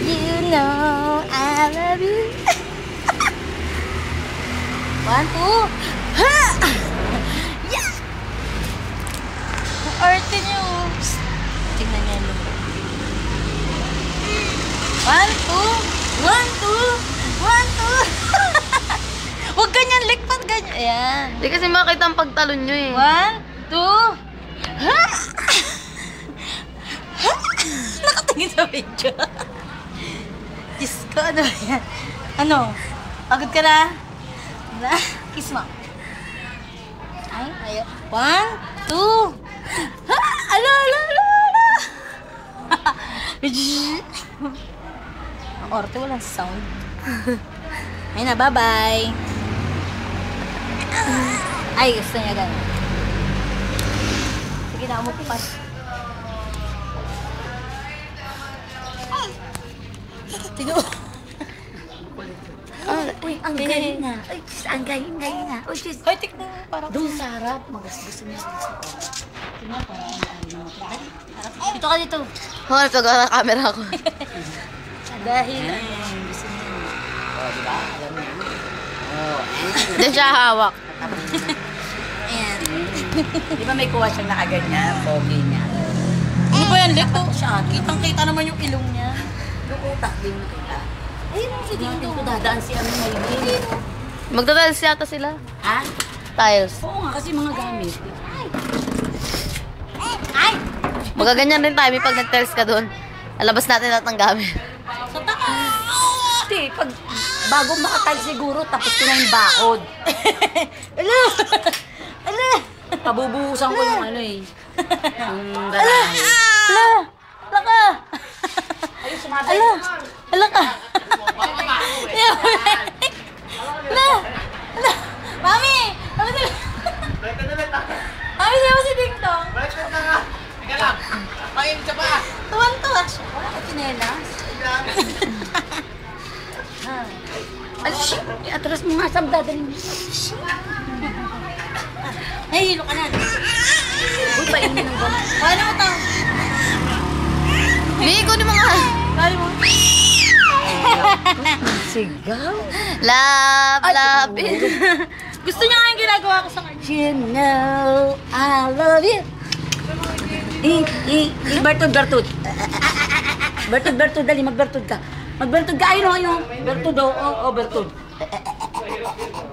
You know I love you. 1, 2. Ha! Yeah! Ang arte niyo. Tingnan niya yung lupa. 1, 2. 1, 2. 1, 2. Huwag ganyan, likpat ganyan. Ayan. Hindi kasi makita ang pagtalon nyo eh. 1, 2. Ha! Ha! Nakatingin sa video. Diyos ko, ano yan? Ano? Pagod ka na? Na? Kiss mo. Ay, ayaw. 1, 2. Ha! Ala! Ang orte, walang sound. Ayun na, bye-bye. Ay, gusto niya gano'n. Sige na, umupas. Tigo. Uy, ang galing na. Uy, ang galing na. Uy, sis. Hoy, tignan. Parang Doon sa harap, magasgusto niya sa dito ka dito. Hoy, pag camera ko. Dahil, Diba? Alam mo yun? Diyan siya hawak. ayan. Di ba may kuha siyang nakaganyan? Pogi niya. Ano ba yan, Lik? Kitang-kita naman yung ilong niya. Yung utak din nakita. Ayun, sige Hindi ko dadaan si ano Maylin. Magta-tiles yata sila. Ha? Tiles. Oo nga kasi mga gamit. Ay! Magaganyan rin tayo pag nag-tiles ka doon. Alabas natin lahat ng gamit. Sa taas! Hindi, pag bago makatag siguro, tapos ko na yung bakod. Ala! Ala! Pabubuhusan ko yung ano eh. Yung garahe. Ala! Ala ka! Ayun, sumabay. Ala! Ala ka! Ala! Ala! Mami! Mami sila! Mami sila si Ding Dong! Tuwan-tuwa siya. Wala ka chinelas. Alis, atras mo nga sa dadalhin mo. Nahihilo ka na. Uy, painin ng gamot. Paano mo to? May ko ni mga... Paano mo? Sigaw. Love. Gusto niya nga yung ginagawa ko sa kanya. You know I love you. Bertud. Bertud, dali, magbertud ka. Magbertud ka, ayun. Bertud, oh, bertud.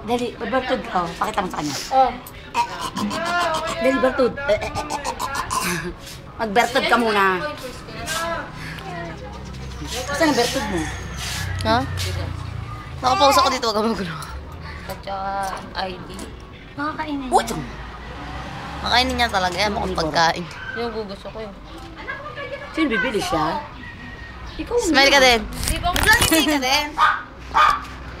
Dali, magbertud ka, pakita mo sa kanya. Oh. Dali, bertud. Magbertud ka muna. Saan ang bertud mo? Ha? Nakapause ako dito, wag ka magulo. At saka ID. Makakainin. Uy! Makainin niya talaga yan, mukhang pagkain. Yung gusto ko yun. Sino bibili siya? Ikaw Smile ka din. Di ba? Hindi ka din.